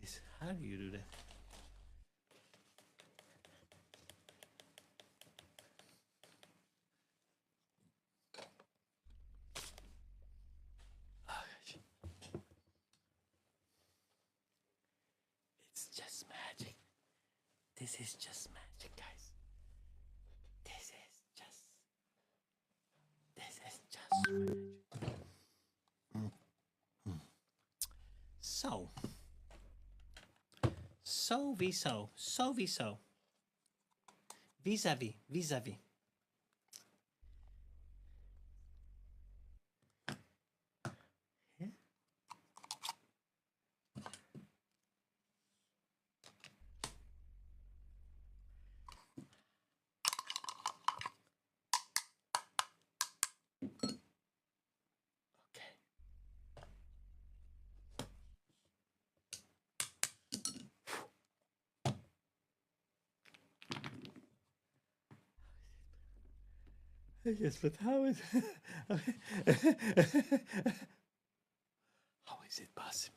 this? How do you do that? Oh, gosh. It's just magic. This is just magic, guys. This is just magic. So, vis-a-vis. Yeah. Okay. Yes, but how is how is it possible?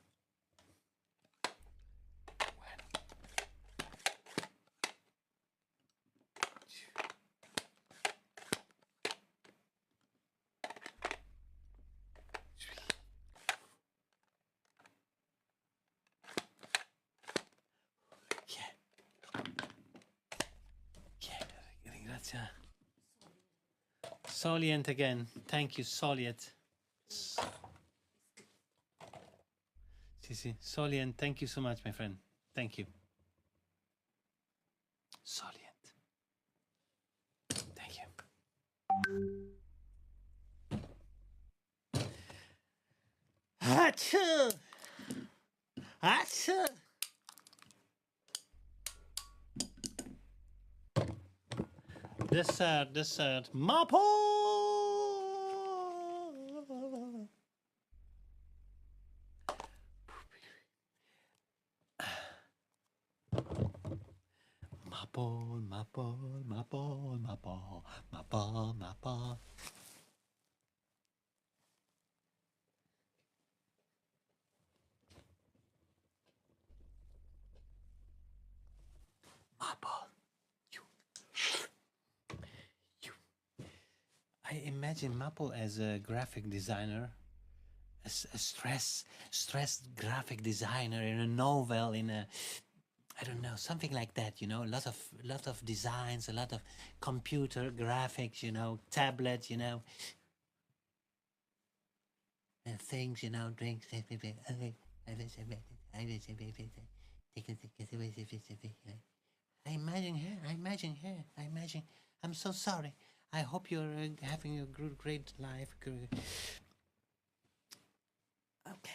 Grazie. Solient again. Thank you, Solient. Sì. Solient, thank you so much, my friend. Thank you. Solient. Thank you. Achoo! Achoo! Dessert. Mapo! Mapo. I imagine Maple as a graphic designer, a stressed graphic designer in a novel, in a, I don't know, something like that, you know, a lot of designs, a lot of computer graphics, you know, tablet, you know, and things, you know, drinks. I imagine her. I'm so sorry. I hope you're having a great life. Okay.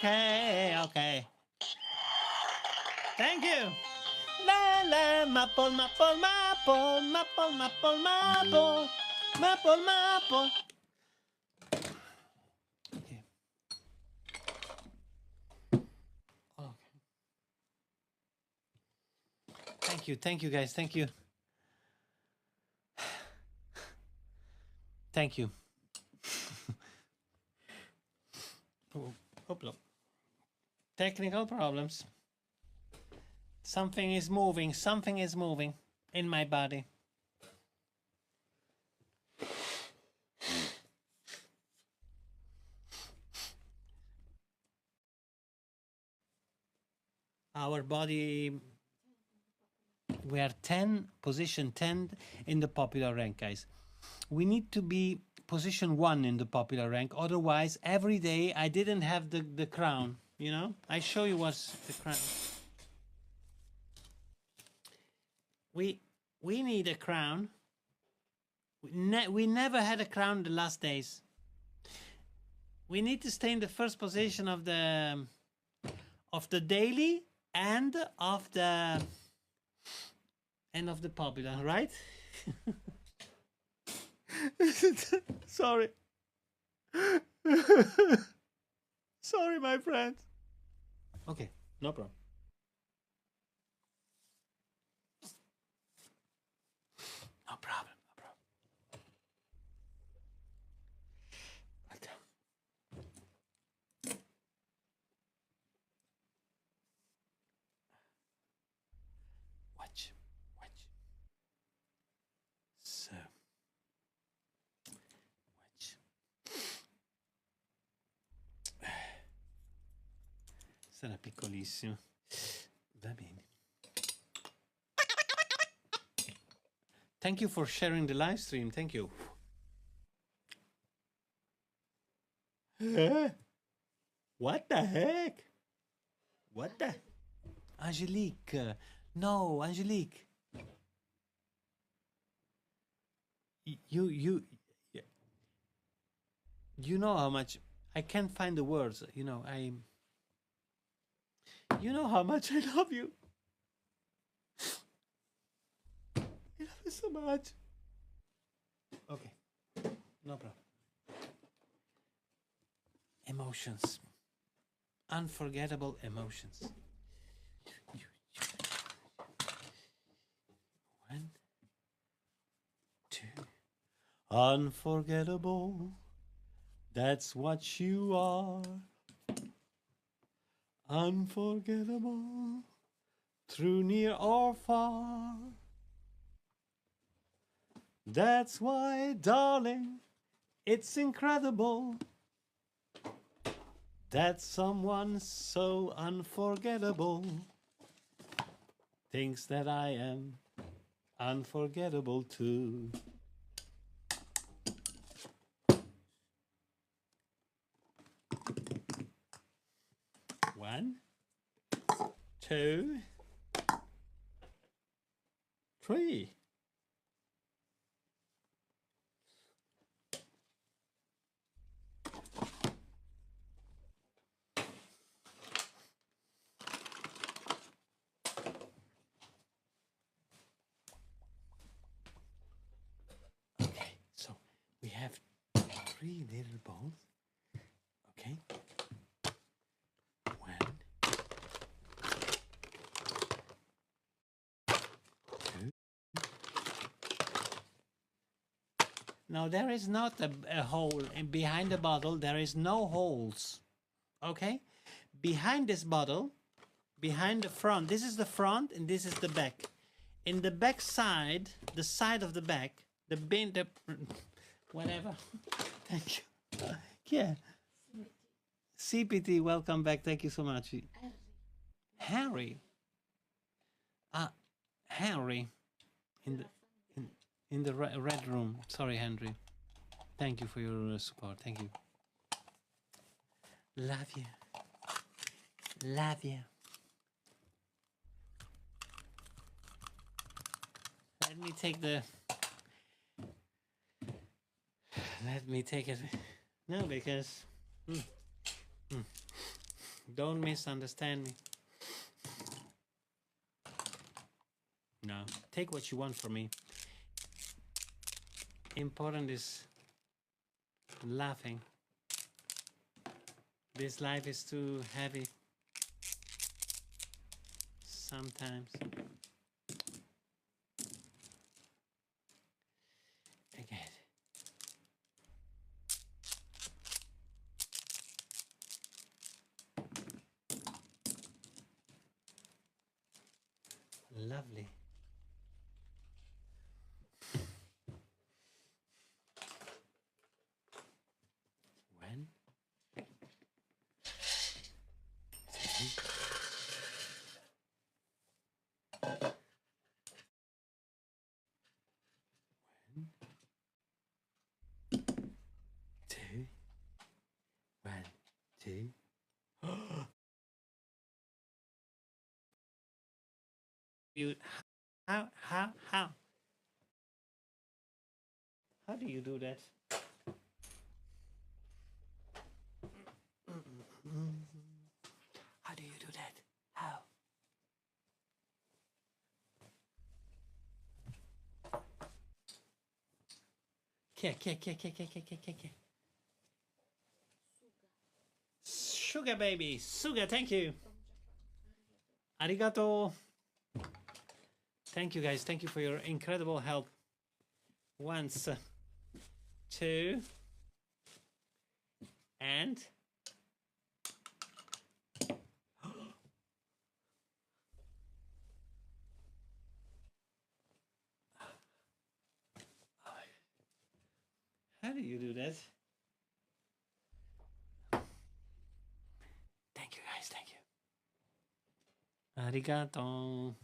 Okay. Thank you. La, maple. Okay. Okay. Thank you, guys. Thank you. Thank you. Hoopla. Technical problems. Something is moving in my body. Our body, we are position 10 in the popular rank, guys. We need to be position 1 in the popular rank. Otherwise, every day I didn't have the crown, you know? I show you what's the crown. We need a crown. We never had a crown the last days. We need to stay in the first position of the daily and of the popular, right? Sorry. Sorry, my friend. Okay, no problem. No problem. Sarà piccolissimo. Va bene. Thank you for sharing the live stream. Thank you. What the heck? What the? Angelique. No, Angelique. You know how much I can't find the words. You know how much I love you. I love you so much. Okay, no problem. Emotions, unforgettable emotions. One, two. Unforgettable, that's what you are. Unforgettable, through near or far. That's why, darling, it's incredible that someone so unforgettable thinks that I am unforgettable too. One, two, three. Okay, so we have 3 little balls. Okay. One, two. Now there is not a hole, and behind the bottle there is no holes. Okay, behind this bottle, behind the front, this is the front and this is the back. In the back side, the side of the back, the bin, the whatever. Thank you. Yeah. CPT, welcome back. Thank you so much. Harry. Henry. In the red room. Sorry, Henry. Thank you for your support. Thank you. Love you. Love you. Let me take the... Let me take it. No, because... Don't misunderstand me. No, take what you want from me. Important is laughing. This life is too heavy sometimes. Again. Lovely. When? Two. One, two. You how do you do that? How do you do that? How? Kia. Sugar baby, sugar, thank you. Arigato. Thank you guys, thank you for your incredible help. Once, two, and how do you do that? Thank you guys, thank you. Arigato.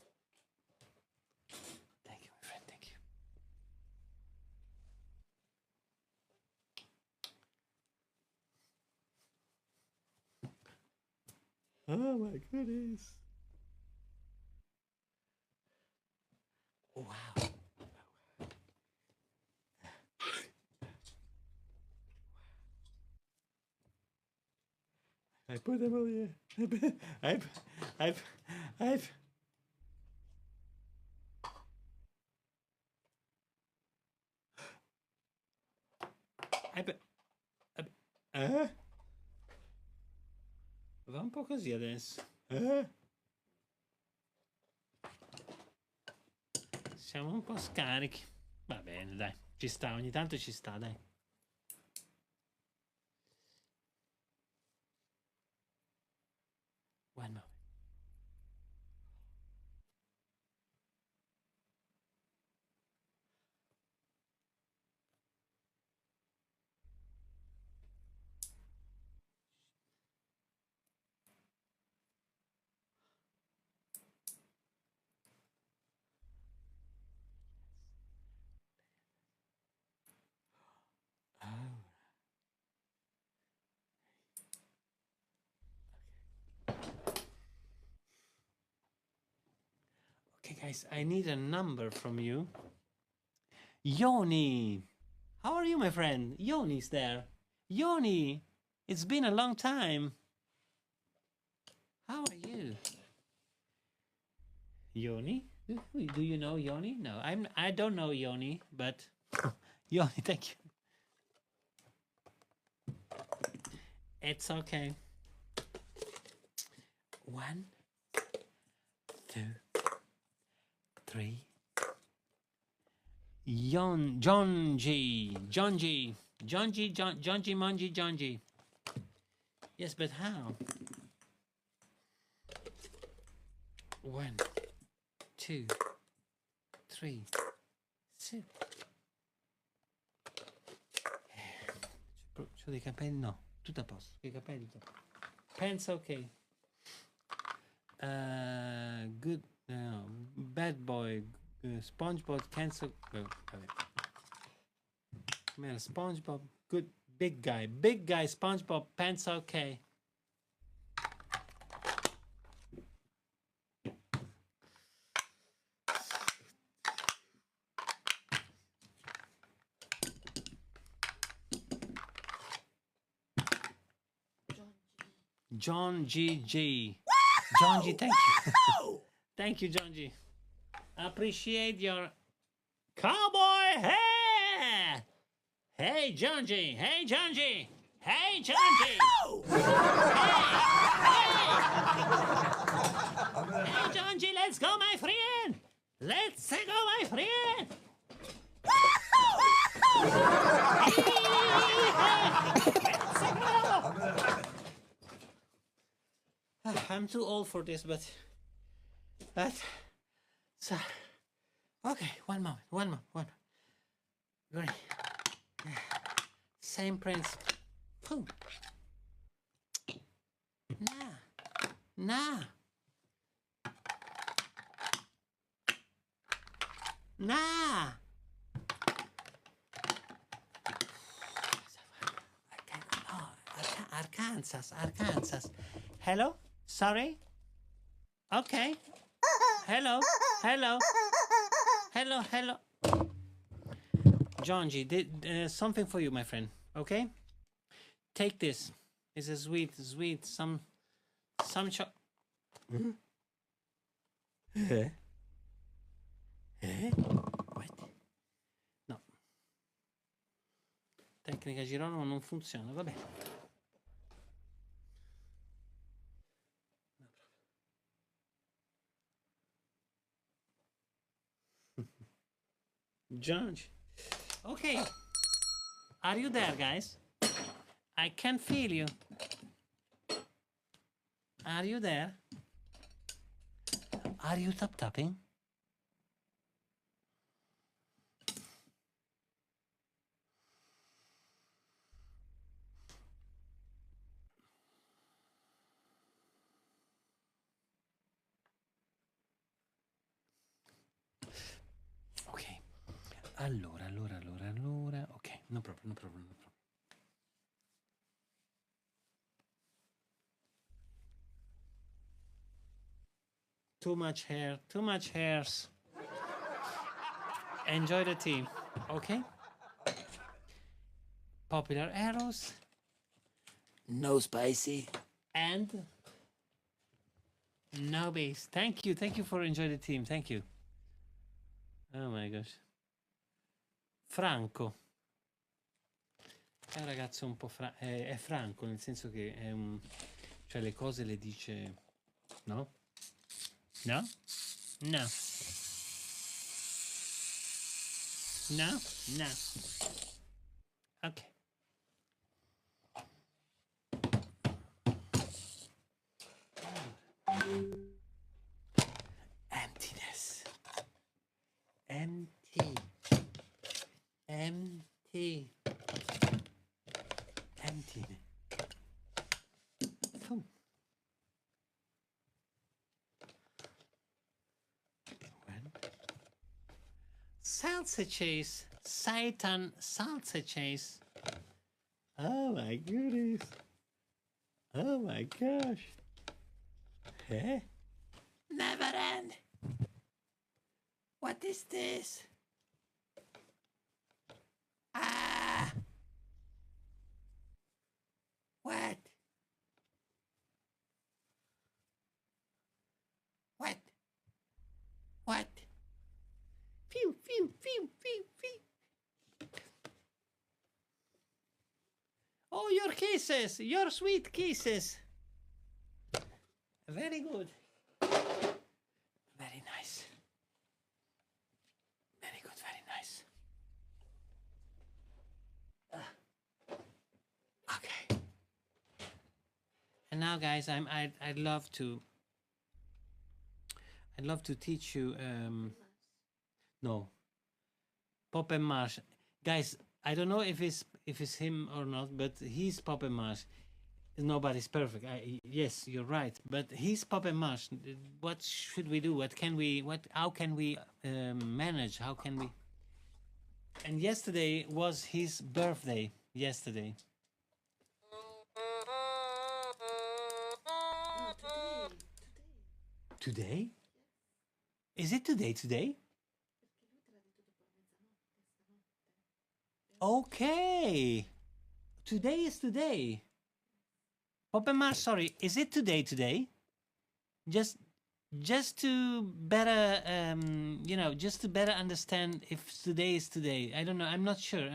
Thank you, my friend. Thank you. Oh my goodness. Wow. I put them all here. I've, I've. Va un po' così adesso. Siamo un po' scarichi. Va bene, dai. Ci sta, ogni tanto ci sta, dai. One moment. Okay, guys, I need a number from you. Yoni! How are you, my friend? Yoni's there. Yoni! It's been a long time. How are you? Yoni? Do you know Yoni? No, I don't know Yoni, but Yoni, thank you. It's okay. 1, 2, 3. John G. Yes, but how? 1, 2, 3, 6. C'ho dei capelli? No, tutto a posto. Che capelli? Pants ok. Good. Bad boy. SpongeBob cancel. Man, SpongeBob. Good. Big guy. SpongeBob pants okay. John G. John G, thank you. Thank you, John G. Appreciate your cowboy hair. Hey, John G. Hey, John G. Hey, John G. Hey, John G, let's go, my friend. Let's go, my friend. I'm too old for this, but so okay. One moment. Great. Same principle. Boom. Nah. Arkansas. Hello? Sorry? Okay. Hello. John G, did something for you, my friend. Okay? Take this. It's a sweet, some What? No. Tecnica Girolamo non funziona, vabbè. Judge. Okay. Are you there, guys? I can feel you. Are you there? Are you tapping? Allora. Ok, no problem. Too much hairs. Enjoy the tea, okay? Popular arrows. No spicy. And no base. Thank you for enjoying the team. Thank you. Oh my gosh. Franco. È un ragazzo un po' è franco, nel senso che è cioè le cose le dice. No? No? No. No? No. Ok. Emptiness. Empty. Oh. When? Salsa chase. Seitan salsa chase. Oh my goodness. Oh my gosh. Hey? Never end. What is this? Ah. What? Pew. Oh, your kisses, your sweet kisses. Very good. Very nice. Very good, very nice. Okay. And now, guys, I'd love to teach you. No. Pop and Marsh, guys. I don't know if it's him or not, but he's Pop and Marsh. Nobody's perfect. Yes, you're right. But he's Pop and Marsh. What should we do? How can we manage? How can we? And yesterday was his birthday. Yesterday. Today? Is it today? Okay. Today is today. Pop and Marsh, sorry, is it today? Just to better, just to better understand if today is today. I don't know. I'm not sure.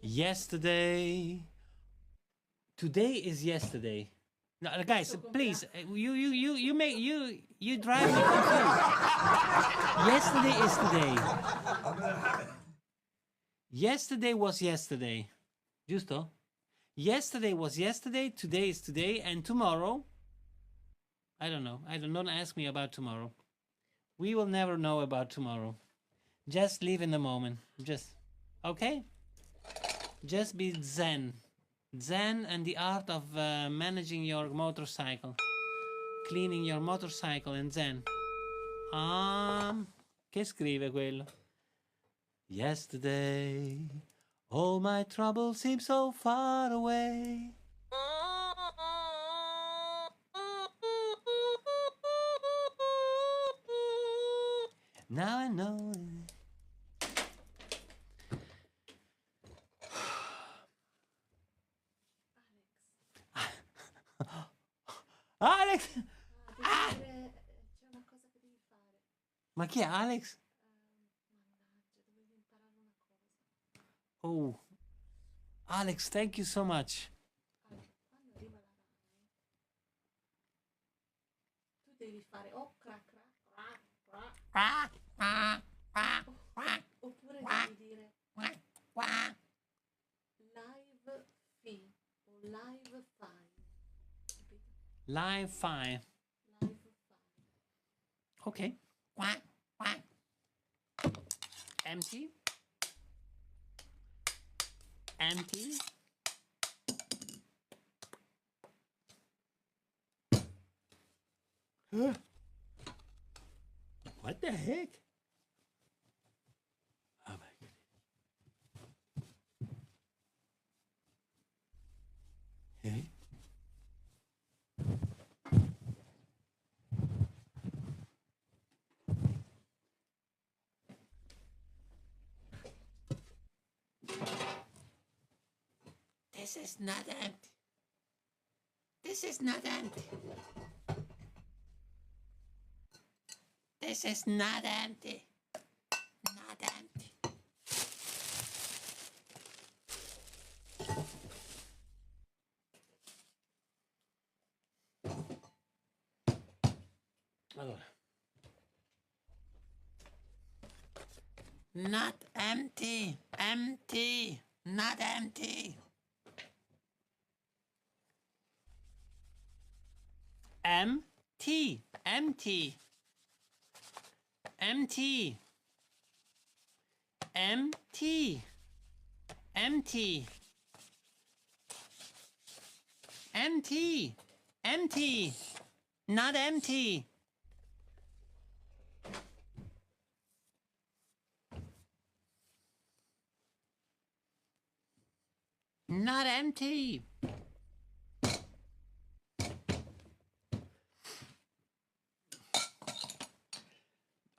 Yesterday. Today is yesterday. No, guys, please, you drive me confused. Yesterday is today. Yesterday was yesterday. Giusto? Yesterday was yesterday, today is today, and tomorrow, I don't know. Don't ask me about tomorrow. We will never know about tomorrow. Just live in the moment. Just, okay? Just be zen. Zen and the art of managing your motorcycle. Cleaning your motorcycle and zen. Che scrive quello? Yesterday, all my troubles seem so far away. Now I know. Alex! Ah! C'è una cosa che devi fare. Ma chi è Alex? Mannaggia, dovevi imparare una cosa. Oh, Alex, thank you so much. Allora, quando arriva la rana, tu devi fare o crac crac crac crac, oppure devi dire live fi o live fine. Capito? Live 5. Live 5. Okay. Empty. Empty. What the heck? Oh my goodness. Hey. This is not empty. This is not empty. This is not empty. Not empty. Allora. Not empty. Empty. Not empty. Empty. Empty. Empty. Empty. Empty. Empty. Empty. Not empty. Not empty.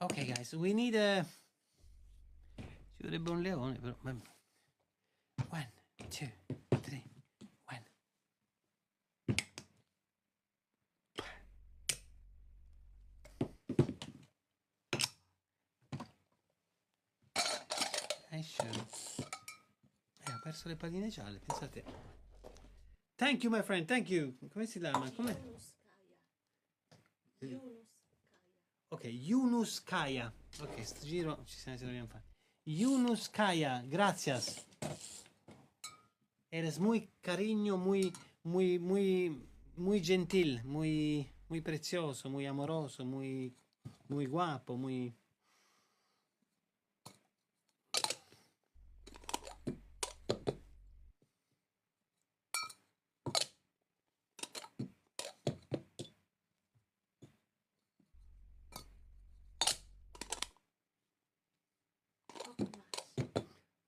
Okay, guys, we need a... Ci vorrebbe un leone, però... 1, 2, 3, 1. Ho perso le palline gialle, pensate. Thank you, my friend, thank you. Come si chiama? Come? Ok, Yunuskaya. Ok, sto giro ci se dobbiamo fare. Yunuskaya, gracias. Eres muy cariño, muy gentil, muy precioso, muy amoroso, muy guapo, muy...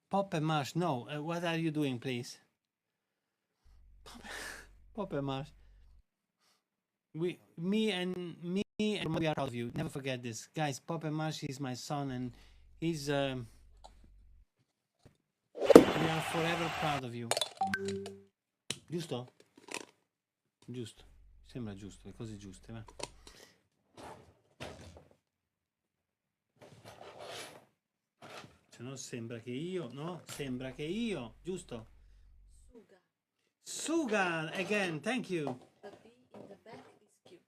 Pop and Marsh, no. What are you doing, please? Pop and Marsh. Me and we are proud of you. Never forget this, guys. Pop and Marsh is my son, and he's. We are forever proud of you. Giusto? Giusto. Sembra giusto. Le cose giuste, va. Se no sembra che io, no? Sembra che io, giusto? Suga. Suga, again, thank you. The bee in the back is cute.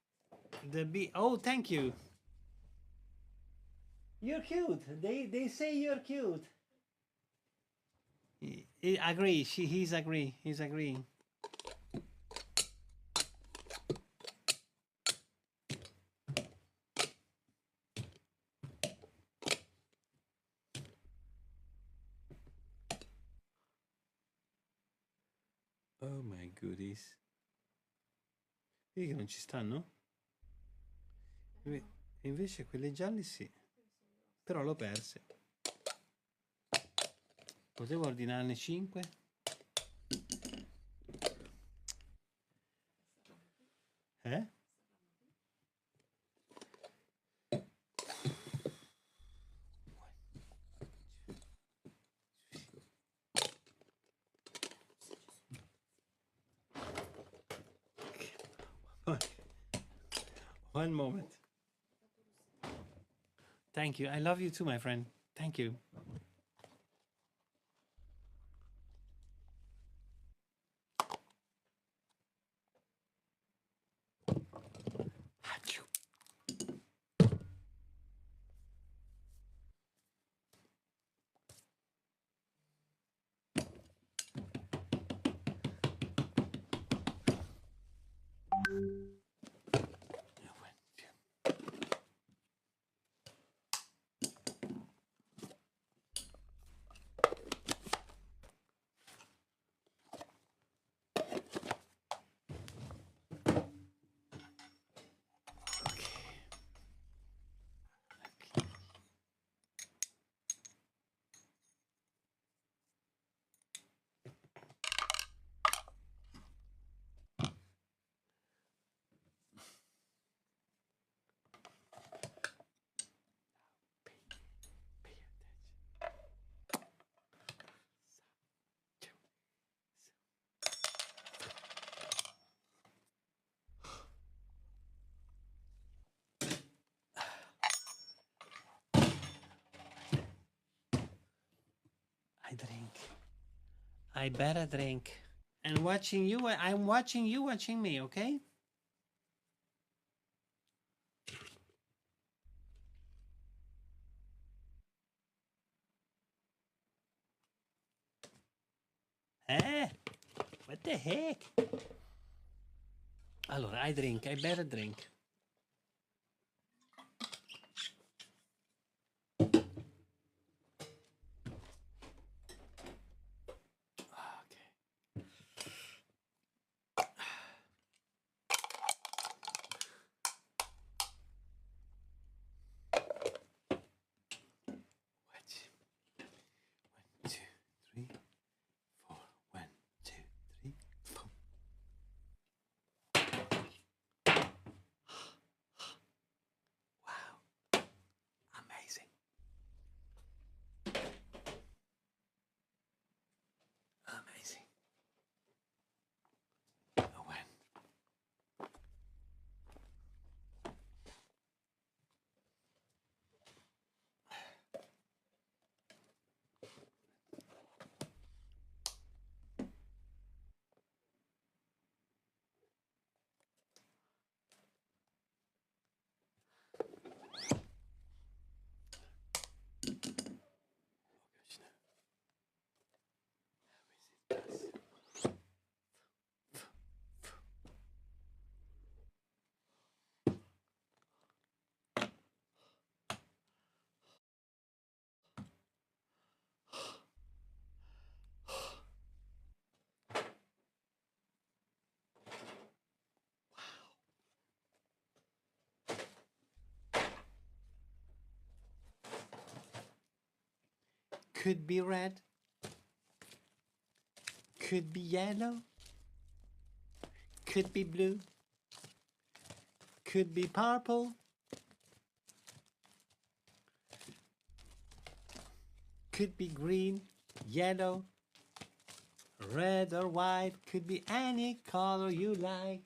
The bee, oh, thank you. You're cute. They say you're cute. He agree. He's agreeing. Oh my goodies. Vedi che non ci stanno? Invece quelle gialle sì. Però l'ho perse. Potevo ordinarne 5? Eh? One moment. Thank you. I love you too, my friend. Thank you. I drink. I better drink. And watching you, I'm watching you watching me, okay? Eh? What the heck? Allora, I drink. I better drink. Could be red. Could be yellow. Could be blue. Could be purple. Could be green, yellow, red or white. Could be any color you like.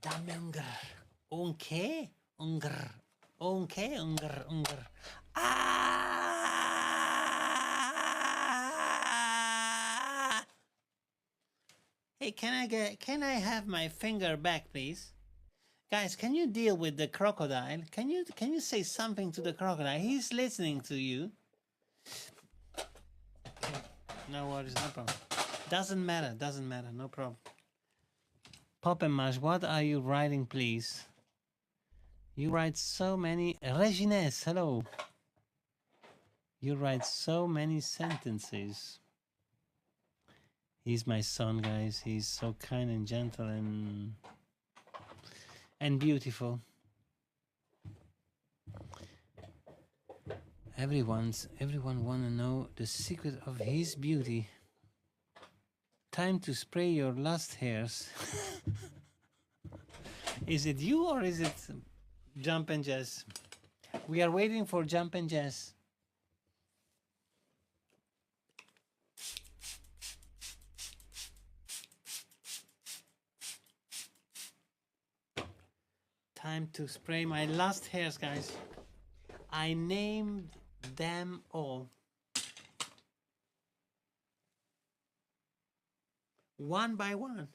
Dammi un grr. Un che? Un grr. Un che? Un grr. Un grr. Ah! Hey, can I have my finger back, please? Guys, can you deal with the crocodile? Can you say something to the crocodile? He's listening to you. Okay. No worries, no problem. Doesn't matter, no problem. Pop and Mash, what are you writing, please? You write so many... Regines, hello. You write so many sentences. He's my son, guys. He's so kind and gentle and beautiful. Everyone wanna know the secret of his beauty. Time to spray your last hairs. Is it you or is it Jump and Jess? We are waiting for Jump and Jess. Time to spray my last hairs, guys. I named them all. One by one.